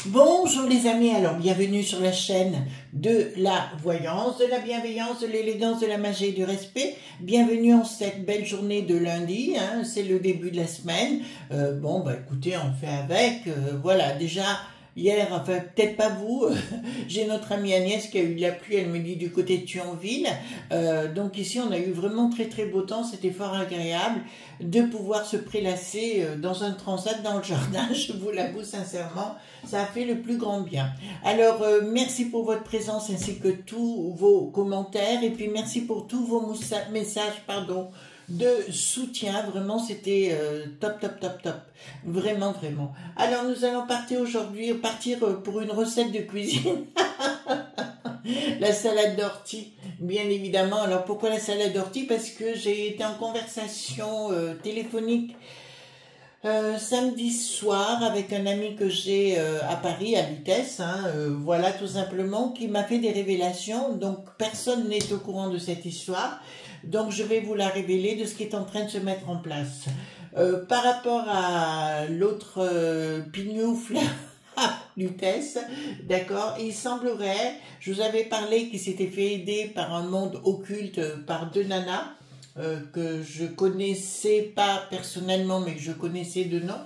Bonjour les amis, alors bienvenue sur la chaîne de la voyance, de la bienveillance, de l'élégance, de la magie et du respect. Bienvenue en cette belle journée de lundi, hein, c'est le début de la semaine. Écoutez, on fait avec, voilà, déjà hier, enfin peut-être pas vous, j'ai notre amie Agnès qui a eu de la pluie, elle me dit du côté de Thionville. Donc ici on a eu vraiment très beau temps, c'était fort agréable de pouvoir se prélasser dans un transat dans le jardin, je vous l'avoue sincèrement, ça a fait le plus grand bien. Alors merci pour votre présence ainsi que tous vos commentaires et puis merci pour tous vos messages de soutien, vraiment c'était top, vraiment. Alors nous allons partir pour une recette de cuisine, la salade d'ortie, bien évidemment. Alors pourquoi la salade d'ortie? Parce que j'ai été en conversation téléphonique samedi soir avec un ami que j'ai à Paris, à Lutèce, voilà tout simplement, qui m'a fait des révélations, donc personne n'est au courant de cette histoire, donc je vais vous la révéler de ce qui est en train de se mettre en place. Par rapport à l'autre pignoufle, Lutèce, d'accord, il semblerait, je vous avais parlé qu'il s'était fait aider par un monde occulte, par deux nanas, que je connaissais pas personnellement, mais que je connaissais de nom.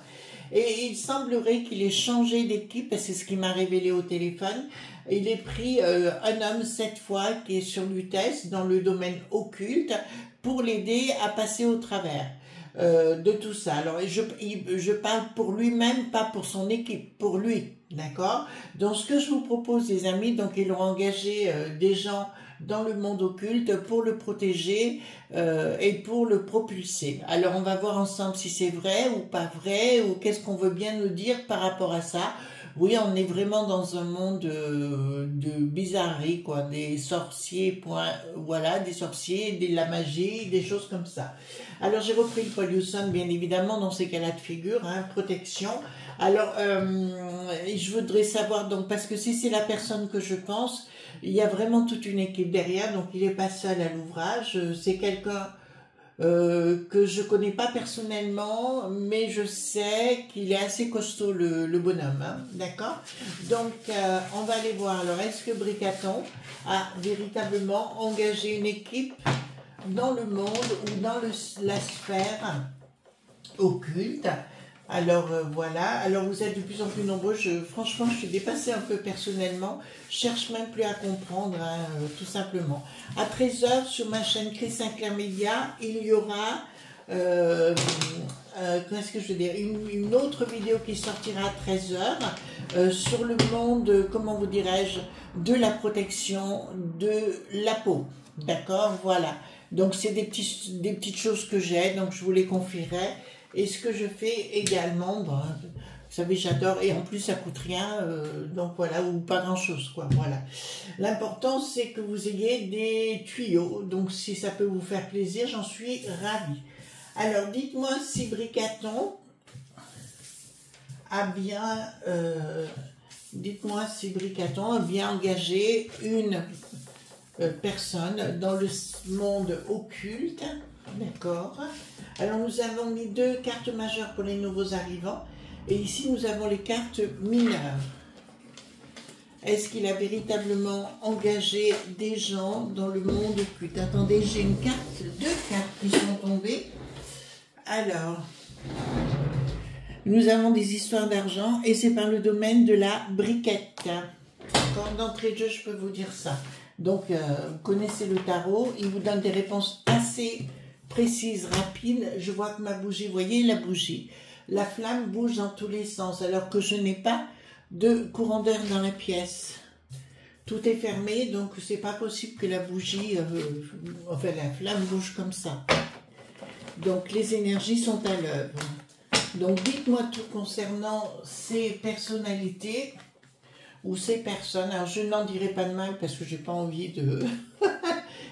Et il semblerait qu'il ait changé d'équipe, c'est ce qu'il m'a révélé au téléphone. Il est pris un homme cette fois qui est sur Lutèce dans le domaine occulte pour l'aider à passer au travers de tout ça. Alors je parle pour lui-même, pas pour son équipe, pour lui, d'accord. Donc ce que je vous propose les amis, donc ils ont engagé des gens dans le monde occulte pour le protéger et pour le propulser. Alors on va voir ensemble si c'est vrai ou pas vrai, ou qu'est-ce qu'on veut bien nous dire par rapport à ça. Oui, on est vraiment dans un monde de bizarrerie, quoi, des sorciers, voilà, des sorciers, de la magie, des choses comme ça. Alors j'ai repris le Poliuson, bien évidemment, dans ces cas-là de figure, protection. Alors, je voudrais savoir, donc, parce que si c'est la personne que je pense, il y a vraiment toute une équipe derrière, donc il n'est pas seul à l'ouvrage, c'est quelqu'un que je connais pas personnellement, mais je sais qu'il est assez costaud le bonhomme, d'accord. Donc on va aller voir. Alors est-ce que Bricaton a véritablement engagé une équipe dans le monde ou dans la sphère occulte? Alors voilà, alors vous êtes de plus en plus nombreux, franchement je suis dépassée un peu personnellement, je cherche même plus à comprendre, tout simplement. À 13 h sur ma chaîne Chris Sinclair Media, il y aura, qu'est-ce que je veux dire, une autre vidéo qui sortira à 13 h sur le monde, comment vous dirais-je, de la protection de la peau, d'accord, voilà. Donc c'est des petites choses que j'ai, donc je vous les confierai. Et ce que je fais également, vous savez, j'adore, et en plus ça coûte rien, donc voilà, ou pas grand chose, quoi, voilà. L'important c'est que vous ayez des tuyaux, donc si ça peut vous faire plaisir, j'en suis ravie. Alors dites-moi si Bricaton a bien, engagé une personne dans le monde occulte, d'accord. Alors nous avons mis 2 cartes majeures pour les nouveaux arrivants et ici nous avons les cartes mineures. Est-ce qu'il a véritablement engagé des gens dans le monde occulte? Attendez, j'ai deux cartes qui sont tombées. Alors, nous avons des histoires d'argent et c'est par le domaine de la briquette. D'entrée de jeu, je peux vous dire ça. Donc, vous connaissez le tarot, il vous donne des réponses assez précise, rapide. Je vois que ma bougie, vous voyez la bougie, la flamme bouge dans tous les sens alors que je n'ai pas de courant d'air dans la pièce. Tout est fermé, donc c'est pas possible que la bougie, enfin la flamme bouge comme ça. Donc les énergies sont à l'œuvre. Donc dites-moi tout concernant ces personnalités ou ces personnes. Alors je n'en dirai pas de mal parce que j'ai pas envie de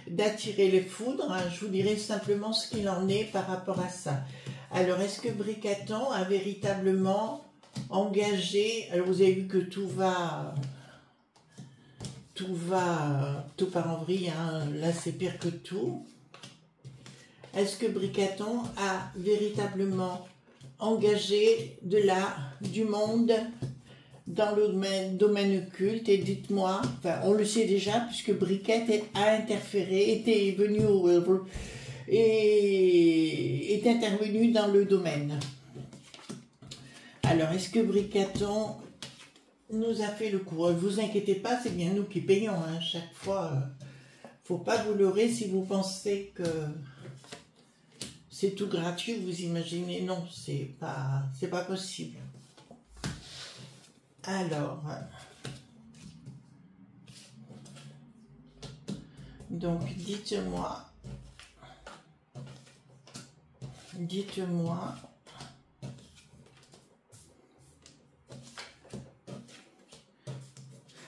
d'attirer les foudres, je vous dirai simplement ce qu'il en est par rapport à ça. Alors, est-ce que Bricaton a véritablement engagé, alors vous avez vu que tout part en vrille, là c'est pire que tout. Est-ce que Bricaton a véritablement engagé du monde dans le domaine occulte, et dites-moi, enfin on le sait déjà puisque Briquette a interféré, était venu et est intervenu dans le domaine. Alors est-ce que Bricaton nous a fait le coup? Ne vous inquiétez pas, c'est bien nous qui payons, hein, chaque fois. Faut pas vous leurrer si vous pensez que c'est tout gratuit, vous imaginez, non, c'est pas possible. Alors, donc dites-moi,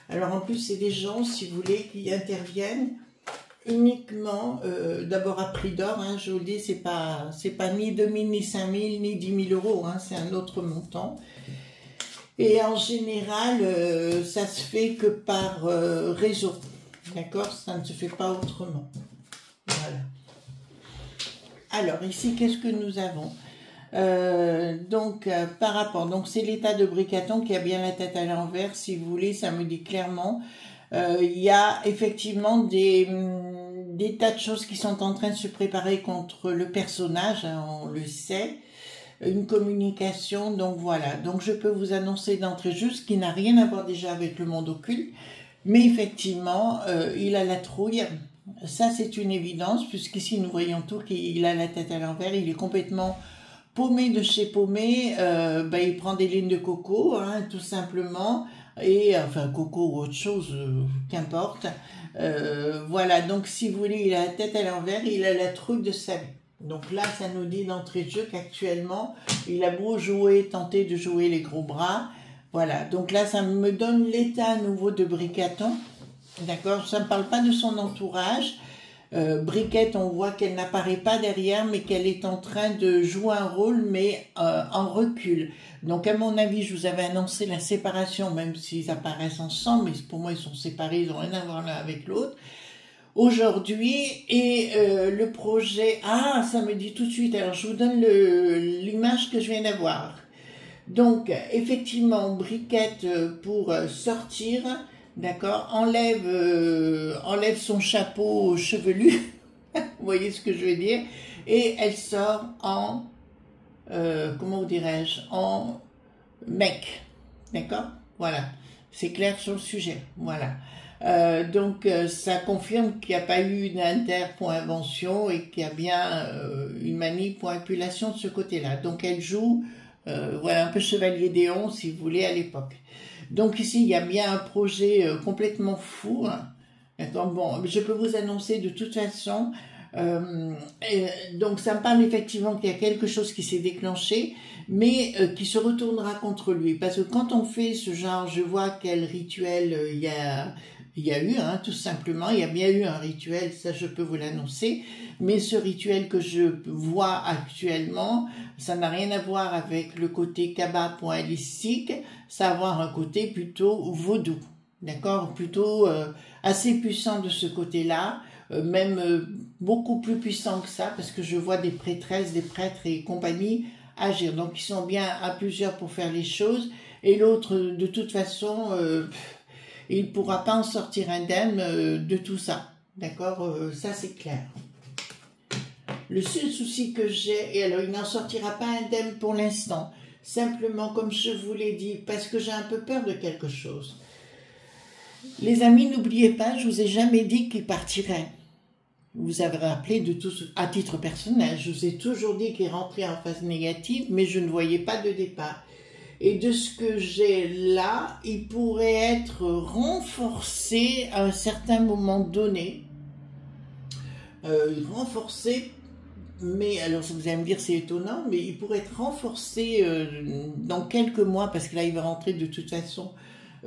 alors en plus c'est des gens, si vous voulez, qui interviennent uniquement, d'abord à prix d'or, hein, je vous le dis, c'est pas ni 2000, ni 5000, ni 10 000 euros, hein, c'est un autre montant. Et en général, ça se fait que par réseau, d'accord? Ça ne se fait pas autrement. Voilà. Alors ici, qu'est-ce que nous avons? Par rapport, donc c'est l'état de Bricaton qui a bien la tête à l'envers, si vous voulez, ça me dit clairement. Il y a effectivement des tas de choses qui sont en train de se préparer contre le personnage, hein, on le sait, une communication, donc voilà. Donc je peux vous annoncer d'entrée juste qui n'a rien à voir déjà avec le monde occulte, mais effectivement, il a la trouille. Ça c'est une évidence, puisqu'ici nous voyons tout qu'il a la tête à l'envers, il est complètement paumé de chez paumé, il prend des lignes de coco, hein, tout simplement, et enfin coco ou autre chose, qu'importe. Voilà, donc si vous voulez, il a la tête à l'envers, il a la trouille de sa vie. Donc là, ça nous dit d'entrée de jeu qu'actuellement, il a beau jouer, tenter de jouer les gros bras. Voilà, donc là, ça me donne l'état à nouveau de Bricaton. D'accord, ça ne me parle pas de son entourage. Briquette, on voit qu'elle n'apparaît pas derrière, mais qu'elle est en train de jouer un rôle, mais en recul. Donc, à mon avis, je vous avais annoncé la séparation, même s'ils apparaissent ensemble, mais pour moi, ils sont séparés, ils n'ont rien à voir l'un avec l'autre. Aujourd'hui, et le projet... Ah, ça me dit tout de suite, alors je vous donne l'image que je viens d'avoir. Donc, effectivement, Briquette, pour sortir... D'accord, enlève son chapeau chevelu, vous voyez ce que je veux dire, et elle sort en, comment dirais-je, en mec, d'accord, voilà, c'est clair sur le sujet, voilà. Ça confirme qu'il n'y a pas eu d'inter.invention et qu'il y a bien une manipulation de ce côté-là. Donc elle joue, voilà, un peu Chevalier d'Éon, si vous voulez, à l'époque. Donc ici, il y a bien un projet complètement fou. Hein. Bon, je peux vous annoncer de toute façon. Donc ça me parle effectivement qu'il y a quelque chose qui s'est déclenché, mais qui se retournera contre lui. Parce que quand on fait ce genre, je vois quel rituel il y a eu, hein, tout simplement. Il y a bien eu un rituel, ça je peux vous l'annoncer. Mais ce rituel que je vois actuellement, ça n'a rien à voir avec le côté cabas.holistique, ça a à voir un côté plutôt vaudou, d'accord, plutôt assez puissant de ce côté-là, même beaucoup plus puissant que ça, parce que je vois des prêtresses, des prêtres et compagnie agir. Donc ils sont bien à plusieurs pour faire les choses, et l'autre, de toute façon, il ne pourra pas en sortir indemne de tout ça, d'accord, ça c'est clair. Le seul souci que j'ai, et alors il n'en sortira pas indemne pour l'instant, simplement comme je vous l'ai dit, parce que j'ai un peu peur de quelque chose. Les amis, n'oubliez pas, je vous ai jamais dit qu'il partirait. Vous avez rappelé de tout, à titre personnel, je vous ai toujours dit qu'il rentrait en phase négative, mais je ne voyais pas de départ. Et de ce que j'ai là, il pourrait être renforcé à un certain moment donné, renforcé. Mais alors vous allez me dire c'est étonnant, mais il pourrait être renforcé dans quelques mois, parce que là il va rentrer de toute façon,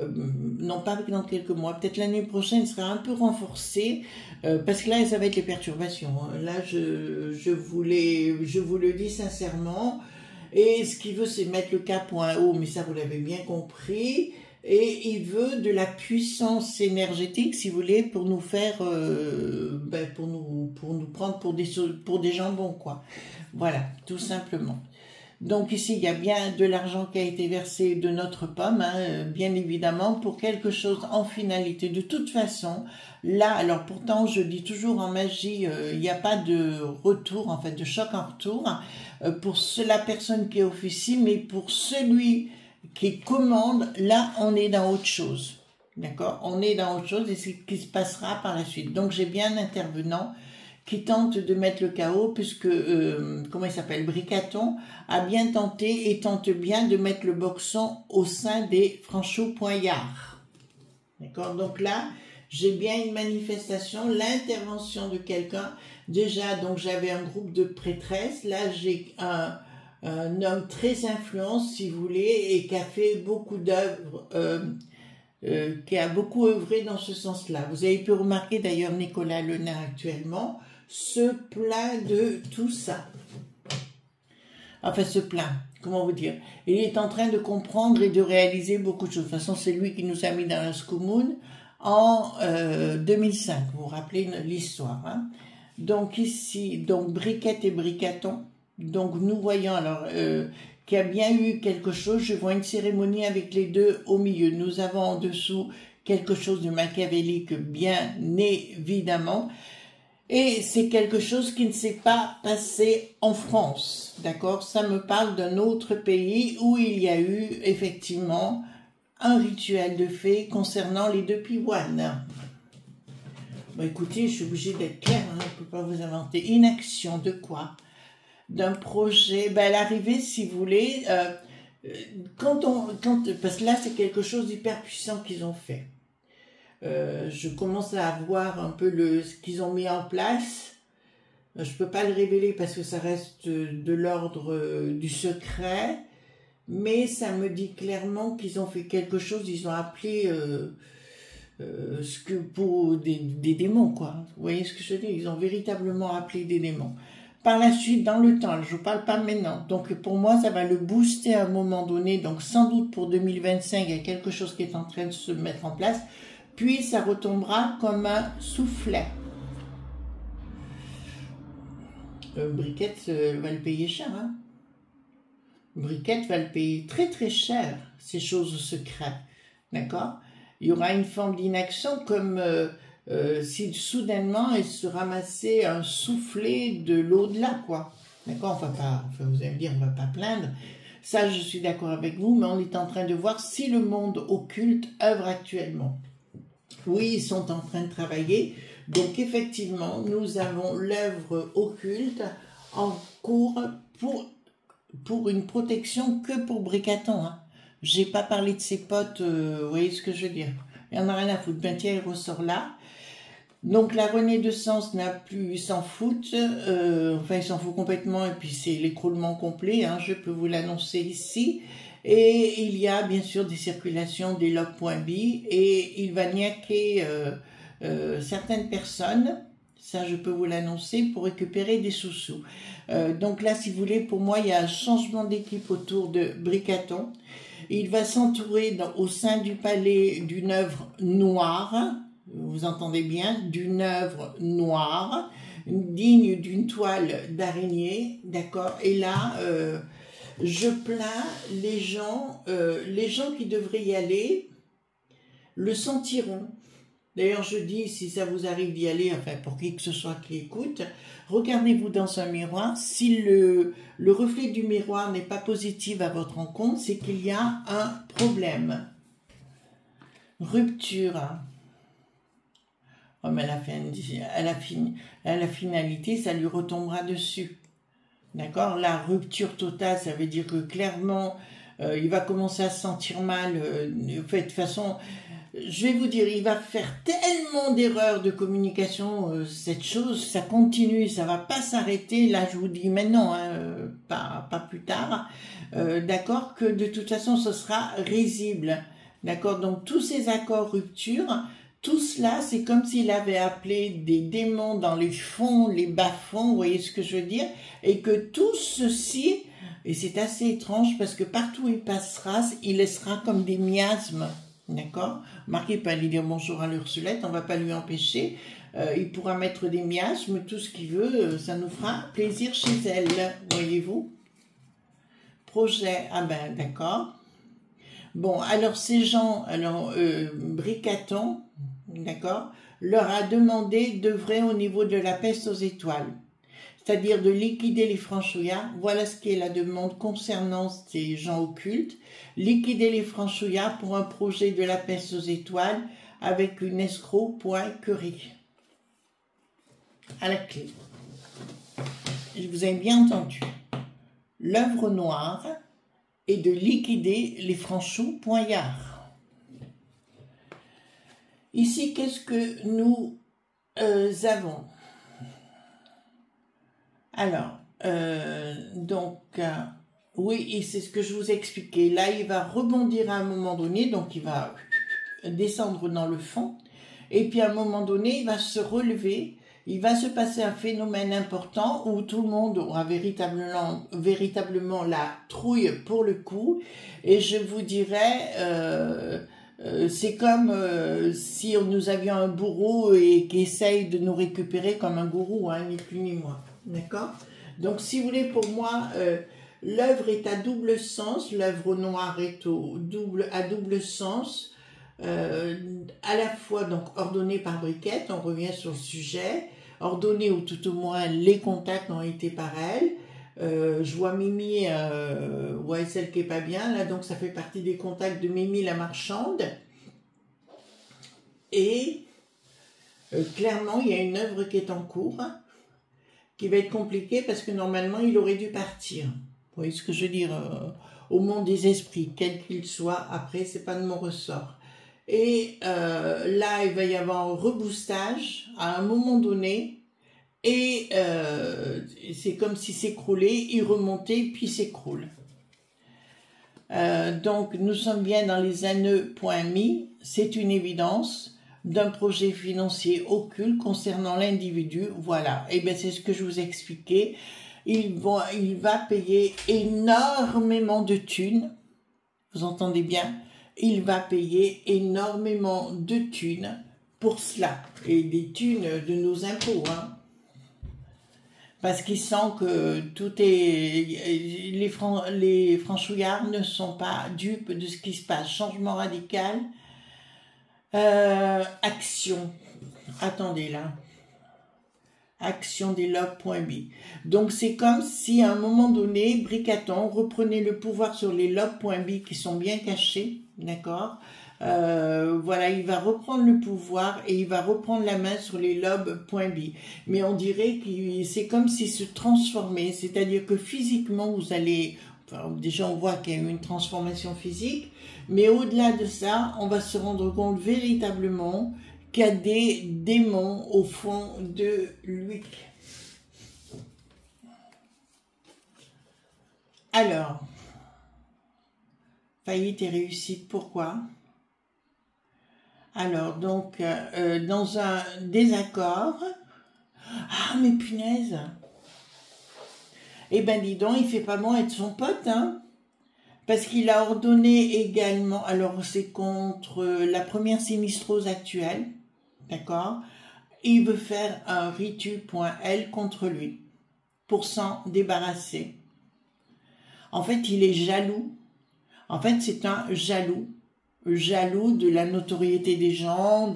non pas dans quelques mois, peut-être l'année prochaine il sera un peu renforcé, parce que là ça va être les perturbations, hein. Là je vous le dis sincèrement, et ce qu'il veut c'est mettre le cap au haut, mais ça vous l'avez bien compris. Et il veut de la puissance énergétique, si vous voulez, pour nous faire, pour nous prendre pour des jambons, quoi. Voilà, tout simplement. Donc ici, il y a bien de l'argent qui a été versé de notre pomme, hein, bien évidemment, pour quelque chose en finalité. De toute façon, là, alors pourtant, je dis toujours en magie, il n'y a pas de retour, en fait, de choc en retour, pour la personne qui officie, mais pour celui qui commande, là, on est dans autre chose. D'accord? On est dans autre chose et c'est ce qui se passera par la suite. Donc j'ai bien un intervenant qui tente de mettre le chaos, puisque, comment il s'appelle, Bricaton, a bien tenté et tente bien de mettre le boxon au sein des Franchot-Poignard. D'accord? Donc là, j'ai bien une manifestation, l'intervention de quelqu'un. Déjà, donc j'avais un groupe de prêtresses, là j'ai un homme très influent, si vous voulez, et qui a fait beaucoup d'œuvres, qui a beaucoup œuvré dans ce sens-là. Vous avez pu remarquer d'ailleurs Nicolas Lenain actuellement se plaint de tout ça. Enfin, se plaint, comment vous dire. Il est en train de comprendre et de réaliser beaucoup de choses. De toute façon, c'est lui qui nous a mis dans la Scoumoun en 2005. Vous vous rappelez l'histoire, hein? Donc ici, donc Briquette et Bricaton. Donc nous voyons alors qu'il y a bien eu quelque chose. Je vois une cérémonie avec les deux au milieu. Nous avons en dessous quelque chose de machiavélique, bien évidemment. Et c'est quelque chose qui ne s'est pas passé en France, d'accord? Ça me parle d'un autre pays où il y a eu effectivement un rituel de fée concernant les deux pivoines. Bon, écoutez, je suis obligée d'être claire, hein, je ne peux pas vous inventer. Inaction de quoi? D'un projet, ben, à l'arrivée, si vous voulez, parce que là, c'est quelque chose d'hyper puissant qu'ils ont fait. Je commence à voir un peu ce qu'ils ont mis en place. Je peux pas le révéler parce que ça reste de l'ordre du secret, mais ça me dit clairement qu'ils ont fait quelque chose. Ils ont appelé ce que pour des démons, quoi. Vous voyez ce que je veux dire? Ils ont véritablement appelé des démons. Par la suite, dans le temps, je ne parle pas maintenant. Donc pour moi, ça va le booster à un moment donné. Donc sans doute pour 2025, il y a quelque chose qui est en train de se mettre en place. Puis ça retombera comme un soufflet. Briquette va le payer cher, hein. Briquette va le payer très très cher, ces choses secrètes. D'accord? Il y aura une forme d'inaction comme si soudainement il se ramassait un soufflet de l'au-delà, quoi. D'accord? Enfin, vous allez me dire, on ne va pas plaindre. Ça, je suis d'accord avec vous, mais on est en train de voir si le monde occulte œuvre actuellement. Oui, ils sont en train de travailler. Donc, effectivement, nous avons l'œuvre occulte en cours pour une protection que pour Bricaton. Hein. J'ai pas parlé de ses potes, vous voyez ce que je veux dire. Il n'y en a rien à foutre. Ben, tiens, il ressort là. Donc, la Renée de Sens n'a plus, il s'en fout. Enfin, il s'en fout complètement. Et puis, c'est l'écroulement complet. Hein, je peux vous l'annoncer ici. Et il y a bien sûr des circulations des log.b et il va niaquer certaines personnes, ça je peux vous l'annoncer, pour récupérer des sous-sous. Donc là, si vous voulez, pour moi, il y a un changement d'équipe autour de Bricaton. Il va s'entourer au sein du palais d'une œuvre noire, vous entendez bien, d'une œuvre noire, digne d'une toile d'araignée, d'accord? Et là... je plains les gens qui devraient y aller le sentiront. D'ailleurs, je dis, si ça vous arrive d'y aller, enfin pour qui que ce soit qui écoute, regardez-vous dans un miroir. Si le reflet du miroir n'est pas positif à votre rencontre, c'est qu'il y a un problème. Rupture. Oh, mais à la finalité, ça lui retombera dessus. D'accord? La rupture totale, ça veut dire que clairement, il va commencer à se sentir mal. De toute façon, je vais vous dire, il va faire tellement d'erreurs de communication, cette chose, ça continue, ça va pas s'arrêter. Là, je vous dis maintenant, hein, pas plus tard. D'accord? Que de toute façon, ce sera risible. D'accord? Donc, tous ces accords rupture, tout cela, c'est comme s'il avait appelé des démons dans les fonds, les bas-fonds, vous voyez ce que je veux dire? Et que tout ceci, et c'est assez étrange parce que partout où il passera, il laissera comme des miasmes, d'accord? Marquez pas aller dire bonjour à l'Ursulette, on va pas lui empêcher. Il pourra mettre des miasmes, tout ce qu'il veut, ça nous fera plaisir chez elle, voyez-vous? projet, ah ben d'accord. Bon, alors ces gens, alors Bricaton, d'accord, leur a demandé d'œuvrer au niveau de la peste aux étoiles, c'est-à-dire de liquider les franchouillards. Voilà ce qui est la demande concernant ces gens occultes. Liquider les franchouillards pour un projet de la peste aux étoiles avec une escroc.curie à la clé. Vous avez bien entendu. L'œuvre noire est de liquider les franchous-poignards. Ici, qu'est-ce que nous avons? Alors, oui, et c'est ce que je vous ai expliqué. Là, il va rebondir à un moment donné, donc il va descendre dans le fond, et puis à un moment donné, il va se relever. Il va se passer un phénomène important où tout le monde aura véritablement la trouille pour le coup. Et je vous dirais, c'est comme si nous avions un bourreau et qui essaye de nous récupérer comme un gourou, hein, ni plus ni moins. D'accord? Donc, si vous voulez, pour moi, l'œuvre est à double sens. L'œuvre noire est à double sens. À la fois donc ordonné par Briquette, on revient sur le sujet, ordonné ou tout au moins les contacts ont été par elle. Je vois Mimi, ouais, celle qui est pas bien là, donc ça fait partie des contacts de Mimi la marchande. Et clairement il y a une œuvre qui est en cours, qui va être compliquée parce que normalement il aurait dû partir. Vous voyez ce que je veux dire, au monde des esprits, quel qu'il soit. Après c'est pas de mon ressort. Et là, il va y avoir un reboostage à un moment donné, et c'est comme si s'écroulait, il remontait, puis s'écroule. Donc, nous sommes bien dans les anneaux.mi, c'est une évidence d'un projet financier occulte concernant l'individu. Voilà, et bien c'est ce que je vous ai expliqué. Il va payer énormément de thunes, vous entendez bien? Il va payer énormément de thunes pour cela. Et des thunes de nos impôts. Hein. Parce qu'il sent que tout est... Les franchouillards ne sont pas dupes de ce qui se passe. Changement radical. Action. Attendez là. Action des lobes.bi. Donc c'est comme si à un moment donné, Bricaton reprenait le pouvoir sur les lobes.bi qui sont bien cachés. D'accord, voilà, il va reprendre le pouvoir et il va reprendre la main sur les lobes.bi. Mais on dirait que c'est comme s'il se transformait, c'est-à-dire que physiquement vous allez, enfin, déjà on voit qu'il y a eu une transformation physique, mais au-delà de ça, on va se rendre compte véritablement qu'il y a des démons au fond de lui. Alors, faillite et réussite, pourquoi? Alors, donc, dans un désaccord, ah, mais punaise! Eh ben, dis donc, il fait pas bon être son pote, hein? Parce qu'il a ordonné également, alors c'est contre la première sinistrose actuelle, d'accord? Il veut faire un ritu.l contre lui, pour s'en débarrasser. En fait, il est jaloux. En fait, c'est un jaloux de la notoriété des gens,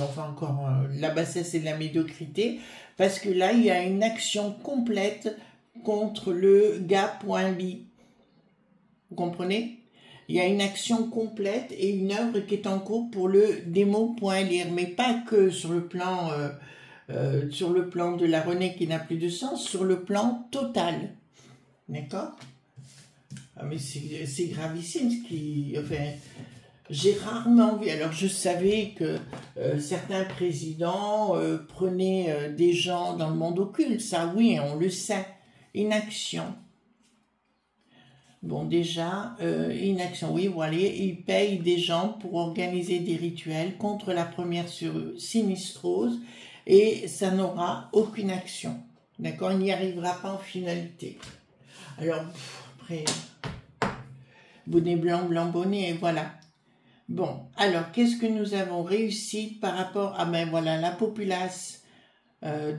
enfin encore la bassesse et de la médiocrité, parce que là, il y a une action complète contre le gars.bi. Vous comprenez? Il y a une action complète et une œuvre qui est en cours pour le démo.lire, mais pas que sur le plan de la Renée qui n'a plus de sens, sur le plan total. D'accord? Ah, mais c'est gravissime ce qui... Enfin, j'ai rarement vu... Alors, je savais que certains présidents prenaient des gens dans le monde occulte. Ça, oui, on le sait. Inaction. Bon, déjà, inaction. Oui, voilà, ils payent des gens pour organiser des rituels contre la première sinistrose et ça n'aura aucune action. D'accord? Il n'y arrivera pas en finalité. Alors, après... bonnet blanc, blanc bonnet, et voilà. Bon, alors, qu'est-ce que nous avons réussi par rapport à, ben voilà, la populace.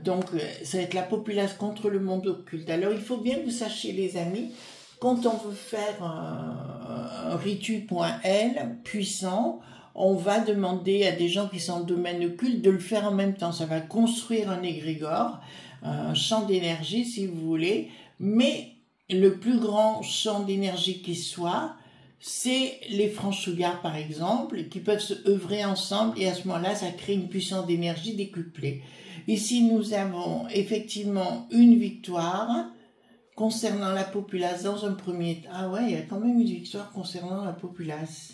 Donc, ça va être la populace contre le monde occulte. Alors, il faut bien que vous sachiez, les amis, quand on veut faire un ritu.l puissant, on va demander à des gens qui sont dans le domaine occulte de le faire en même temps. Ça va construire un égrégore, un champ d'énergie si vous voulez, mais le plus grand champ d'énergie qui soit, c'est les franchouillards par exemple, qui peuvent se œuvrer ensemble et à ce moment-là, ça crée une puissance d'énergie décuplée. Ici, nous avons effectivement une victoire concernant la populace dans un premier temps. Ah ouais, il y a quand même une victoire concernant la populace.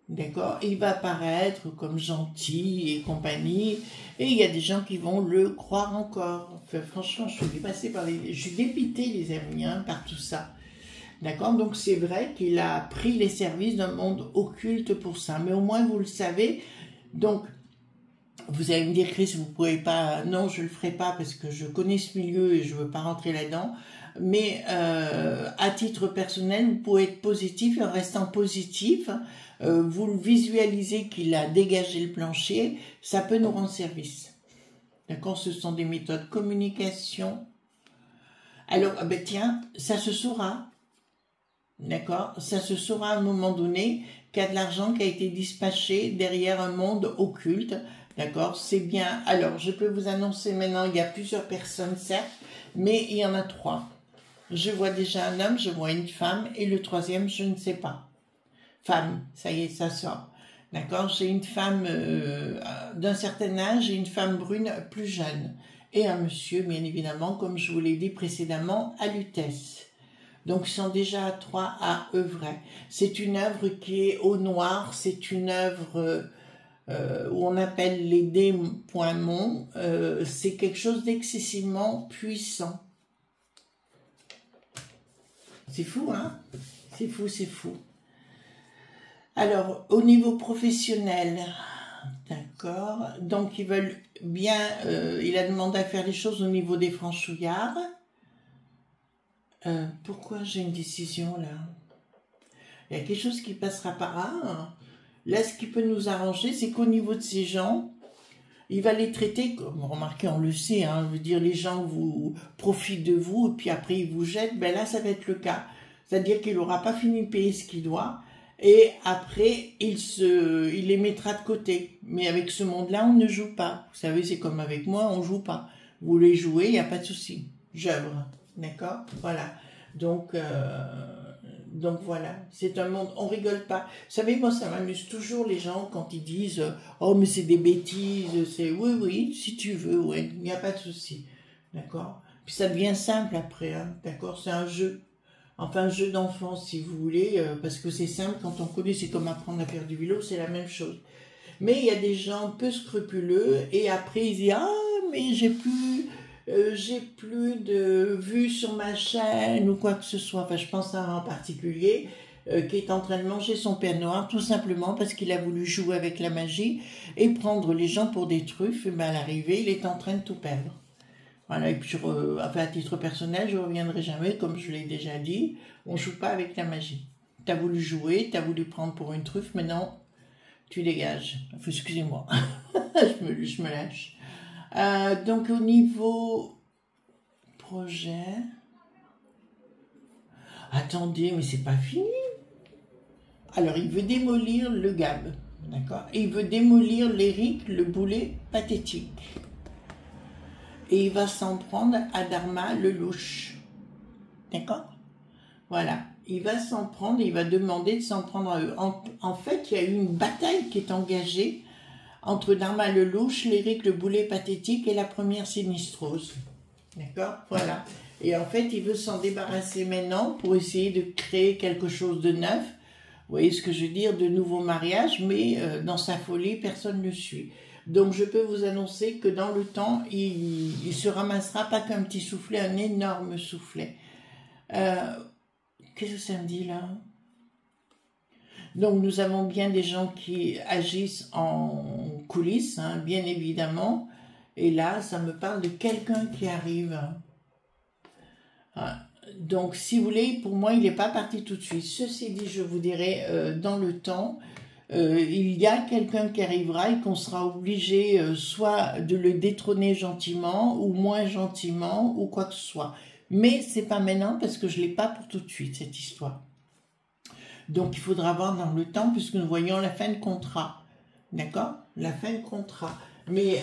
D'accord, il va paraître comme gentil et compagnie, et il y a des gens qui vont le croire encore. Enfin, franchement, je suis dépassée je suis dépitée, les amis, hein, par tout ça. D'accord, donc c'est vrai qu'il a pris les services d'un monde occulte pour ça, mais au moins vous le savez. Donc, vous allez me dire, Chris, vous pouvez pas. Non, je le ferai pas parce que je connais ce milieu et je veux pas rentrer là-dedans. Mais à titre personnel, vous pouvez être positif et en restant positif, vous le visualisez qu'il a dégagé le plancher, ça peut nous rendre service. D'accord, ce sont des méthodes de communication. Alors, ben tiens, ça se saura. D'accord, ça se saura à un moment donné qu'il y a de l'argent qui a été dispatché derrière un monde occulte. D'accord, c'est bien. Alors, je peux vous annoncer maintenant, il y a plusieurs personnes, certes, mais il y en a 3. Je vois déjà un homme, je vois une femme, et le troisième, je ne sais pas. Femme, ça y est, ça sort. D'accord, j'ai une femme d'un certain âge et une femme brune plus jeune. Et un monsieur, bien évidemment, comme je vous l'ai dit précédemment, à Lutèce. Donc, ils sont déjà à 3 à œuvrer. C'est une œuvre qui est au noir, c'est une œuvre où on appelle les dés.mon. C'est quelque chose d'excessivement puissant. C'est fou, hein? C'est fou, c'est fou. Alors, au niveau professionnel, d'accord, donc ils veulent bien, il a demandé à faire les choses au niveau des franchouillards. Pourquoi j'ai une décision là? Il y a quelque chose qui passera par là. Hein. Là, ce qui peut nous arranger, c'est qu'au niveau de ces gens, il va les traiter comme, remarquez, on le sait, hein, je veux dire, les gens vous profitent de vous et puis après ils vous jettent, ben là, ça va être le cas. C'est-à-dire qu'il n'aura pas fini de payer ce qu'il doit. Et après, il les mettra de côté. Mais avec ce monde-là, on ne joue pas. Vous savez, c'est comme avec moi, on ne joue pas. Vous voulez jouer, il n'y a pas de souci. J'œuvre. D'accord? Voilà. Donc voilà. C'est un monde, on rigole pas. Vous savez, moi, ça m'amuse toujours les gens quand ils disent « Oh, mais c'est des bêtises. » C'est « Oui, si tu veux, ouais. Il n'y a pas de souci. » D'accord? Puis ça devient simple après. Hein, d'accord? C'est un jeu. Enfin, un jeu d'enfant, si vous voulez, parce que c'est simple, quand on connaît, c'est comme apprendre à faire du vélo, c'est la même chose. Mais il y a des gens peu scrupuleux, et après ils disent « Ah, mais j'ai plus de vues sur ma chaîne, ou quoi que ce soit. » Enfin, je pense à un en particulier, qui est en train de manger son pain noir, tout simplement parce qu'il a voulu jouer avec la magie, et prendre les gens pour des truffes, et ben, à l'arrivée, il est en train de tout perdre. Voilà, et puis enfin, à titre personnel, je ne reviendrai jamais, comme je l'ai déjà dit, on ne joue pas avec la magie. Tu as voulu jouer, tu as voulu prendre pour une truffe, maintenant, tu dégages. Enfin, excusez-moi, je me lâche. Donc, au niveau projet... Attendez, mais c'est pas fini. Alors, il veut démolir le Gab, d'accord? Et il veut démolir l'Éric, le boulet pathétique. Et il va s'en prendre à Dharma le louche. D'accord? Voilà. Il va s'en prendre et il va demander de s'en prendre à eux. En fait, il y a eu une bataille qui est engagée entre Dharma le louche, l'Éric le boulet pathétique et la première sinistrose. D'accord? Voilà. Et en fait, il veut s'en débarrasser maintenant pour essayer de créer quelque chose de neuf. Vous voyez ce que je veux dire? De nouveaux mariages, mais dans sa folie, personne ne le suit. Donc, je peux vous annoncer que dans le temps, il se ramassera pas qu'un petit soufflet, un énorme soufflet. Qu'est-ce que ça me dit là? Donc, nous avons bien des gens qui agissent en coulisses, hein, bien évidemment. Et là, ça me parle de quelqu'un qui arrive. Donc, si vous voulez, pour moi, il n'est pas parti tout de suite. Ceci dit, je vous dirai, dans le temps, il y a quelqu'un qui arrivera et qu'on sera obligé soit de le détrôner gentiment ou moins gentiment ou quoi que ce soit. Mais c'est pas maintenant parce que je l'ai pas pour tout de suite, cette histoire. Donc, il faudra voir dans le temps puisque nous voyons la fin de contrat. D'accord? La fin de contrat. Mais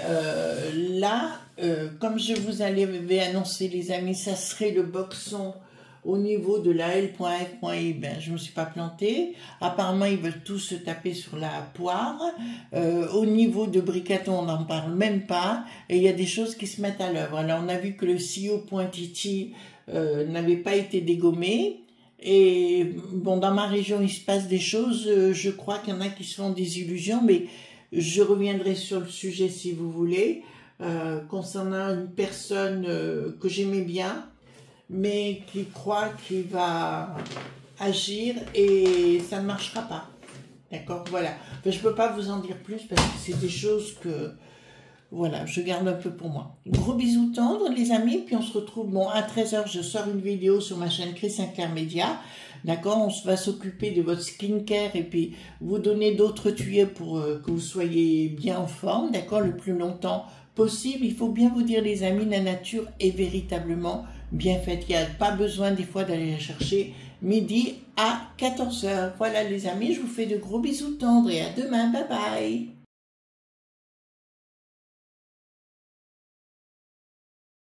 là, comme je vous avais annoncé, les amis, ça serait le boxon au niveau de la L.F.I. Ben, je ne me suis pas plantée. Apparemment, ils veulent tous se taper sur la poire. Au niveau de Bricaton, on n'en parle même pas. Et il y a des choses qui se mettent à l'œuvre. Alors, on a vu que le CEO.Titi n'avait pas été dégommé. Et bon, dans ma région, il se passe des choses. Je crois qu'il y en a qui se font des illusions, mais je reviendrai sur le sujet si vous voulez, concernant une personne que j'aimais bien, mais qui croit qu'il va agir et ça ne marchera pas. D'accord? Voilà. Enfin, je ne peux pas vous en dire plus parce que c'est des choses que, voilà, je garde un peu pour moi. Gros bisous tendres, les amis, puis on se retrouve, bon, à 13 h, je sors une vidéo sur ma chaîne Chris Sinclair Média. D'accord, on va s'occuper de votre skincare et puis vous donner d'autres tuyaux pour que vous soyez bien en forme, d'accord, le plus longtemps possible. Il faut bien vous dire, les amis, la nature est véritablement bien faite. Il n'y a pas besoin des fois d'aller la chercher midi à 14 h. Voilà les amis, je vous fais de gros bisous tendres et à demain. Bye bye.